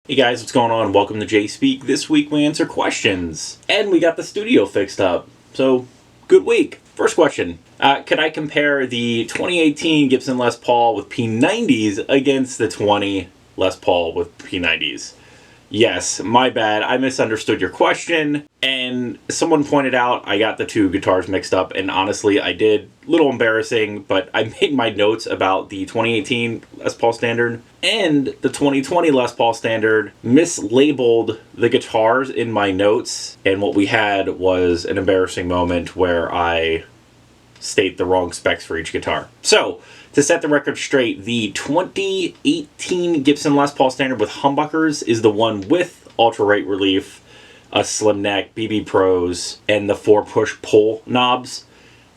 Hey guys, what's going on? Welcome to Jay Speak. This week we answer questions. And we got the studio fixed up. So, good week. First question. Could I compare the 2018 Gibson Les Paul with P90s against the 20 Les Paul with P90s? Yes, my bad. I misunderstood your question. And someone pointed out I got the two guitars mixed up. And honestly, I did. Little embarrassing, but I made my notes about the 2018 Les Paul Standard and the 2020 Les Paul Standard, mislabeled the guitars in my notes. And what we had was an embarrassing moment where I state the wrong specs for each guitar. So, to set the record straight, the 2018 Gibson Les Paul Standard with humbuckers is the one with ultra rate relief, a slim neck, BB Pros, and the 4 push-pull knobs.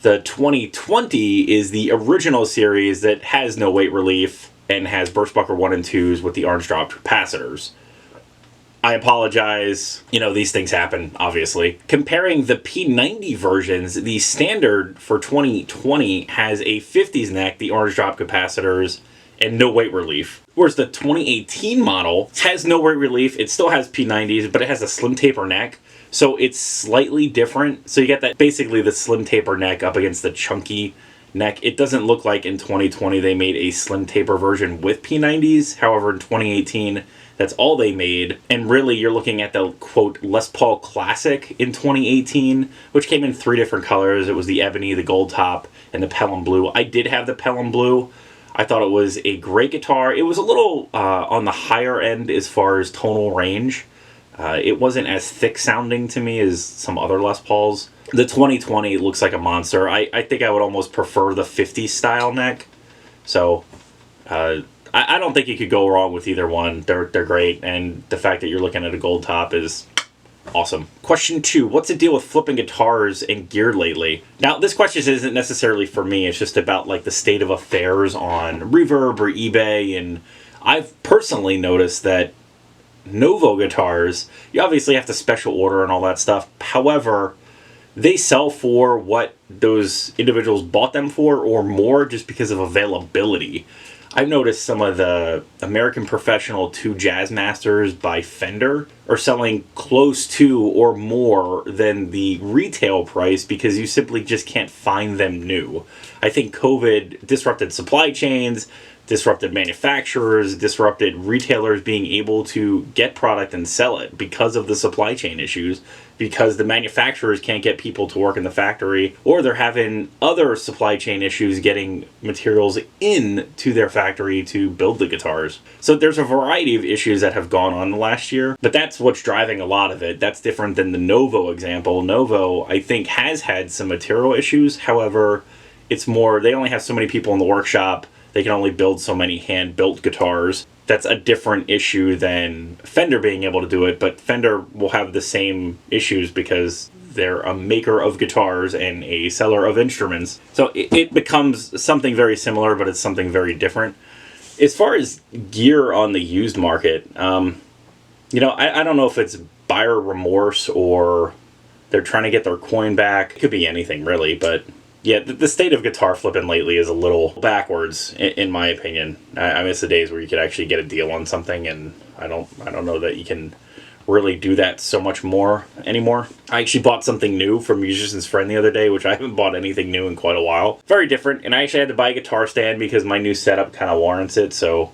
The 2020 is the original series that has no weight relief and has Burstbucker 1 and 2s with the orange drop capacitors. I apologize. You know, these things happen, obviously. Comparing the P90 versions, the standard for 2020 has a 50s neck, the orange drop capacitors, and no weight relief. Whereas the 2018 model has no weight relief. It still has P90s, but it has a slim taper neck. So it's slightly different. So you get that basically the slim taper neck up against the chunky neck. It doesn't look like in 2020 they made a slim taper version with P90s. However, in 2018, that's all they made. And really, you're looking at the, quote, Les Paul Classic in 2018, which came in 3 different colors. It was the ebony, the gold top, and the Pelham blue. I did have the Pelham blue. I thought it was a great guitar. It was a little on the higher end as far as tonal range. It wasn't as thick sounding to me as some other Les Pauls. The 2020 looks like a monster. I think I would almost prefer the 50 style neck. So, I don't think you could go wrong with either one. They're great, and the fact that you're looking at a gold top is awesome. Question 2. What's the deal with flipping guitars and gear lately? Now, this question isn't necessarily for me. It's just about like the state of affairs on Reverb or eBay, and I've personally noticed that Novo guitars, you obviously have to special order and all that stuff. However, they sell for what those individuals bought them for or more just because of availability. I've noticed some of the American Professional 2 Jazzmasters by Fender are selling close to or more than the retail price because you simply just can't find them new. I think COVID disrupted supply chains, disrupted manufacturers, disrupted retailers being able to get product and sell it because of the supply chain issues, because the manufacturers can't get people to work in the factory, or they're having other supply chain issues getting materials into their factory to build the guitars. So there's a variety of issues that have gone on the last year, but that's what's driving a lot of it. That's different than the Novo example. Novo, I think, has had some material issues. However, it's more, they only have so many people in the workshop. They can only build so many hand-built guitars. That's a different issue than Fender being able to do it, but Fender will have the same issues because they're a maker of guitars and a seller of instruments. So it becomes something very similar, but it's something very different. As far as gear on the used market, you know, I don't know if it's buyer remorse or they're trying to get their coin back. It could be anything, really, but yeah, the state of guitar flipping lately is a little backwards, in my opinion. I miss the days where you could actually get a deal on something, and I don't know that you can really do that so much more anymore. I actually bought something new from Musician's Friend the other day, which I haven't bought anything new in quite a while. Very different, and I actually had to buy a guitar stand because my new setup kind of warrants it, so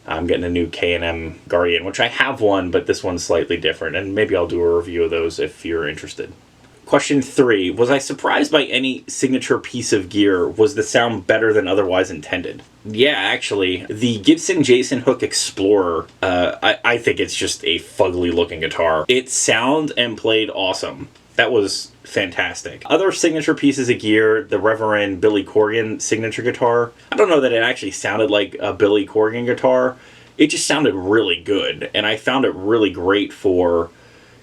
I'm getting a new K&M Guardian, which I have one, but this one's slightly different, and maybe I'll do a review of those if you're interested. Question 3. Was I surprised by any signature piece of gear? Was the sound better than otherwise intended? Yeah, actually. The Gibson Jason Hook Explorer, I think it's just a fugly looking guitar. It sounded and played awesome. That was fantastic. Other signature pieces of gear, the Reverend Billy Corgan signature guitar. I don't know that it actually sounded like a Billy Corgan guitar. It just sounded really good, and I found it really great for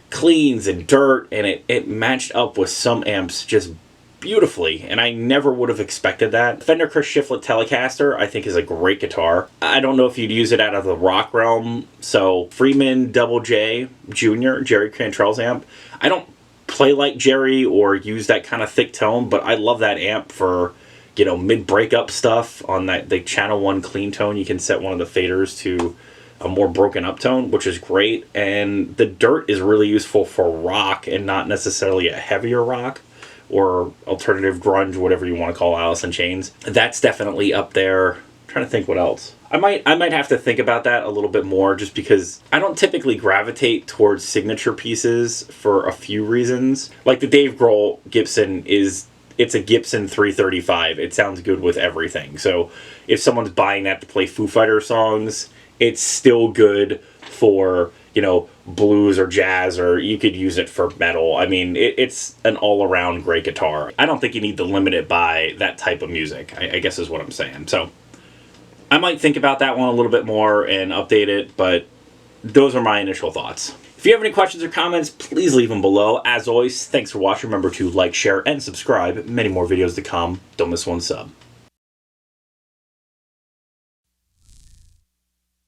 cleans and dirt, and it matched up with some amps just beautifully, and I never would have expected that. Fender Chris Shiflett Telecaster, I think, is a great guitar. I don't know if you'd use it out of the rock realm, so Freeman Double J Jr., Jerry Cantrell's amp. I don't play like Jerry or use that kind of thick tone, but I love that amp for, mid-breakup stuff on the Channel 1 clean tone. You can set one of the faders to a more broken up tone, which is great. And the Dirt is really useful for rock and not necessarily a heavier rock or alternative grunge, whatever you want to call Alice in Chains. That's definitely up there. I'm trying to think what else. I might have to think about that a little bit more, just because I don't typically gravitate towards signature pieces for a few reasons. Like the Dave Grohl Gibson it's a Gibson 335. It sounds good with everything. So if someone's buying that to play Foo Fighter songs, it's still good for, blues or jazz, or you could use it for metal. I mean, it's an all-around great guitar. I don't think you need to limit it by that type of music, I guess is what I'm saying. So I might think about that one a little bit more and update it, but those are my initial thoughts. If you have any questions or comments, please leave them below. As always, thanks for watching. Remember to like, share, and subscribe. Many more videos to come. Don't miss one sub.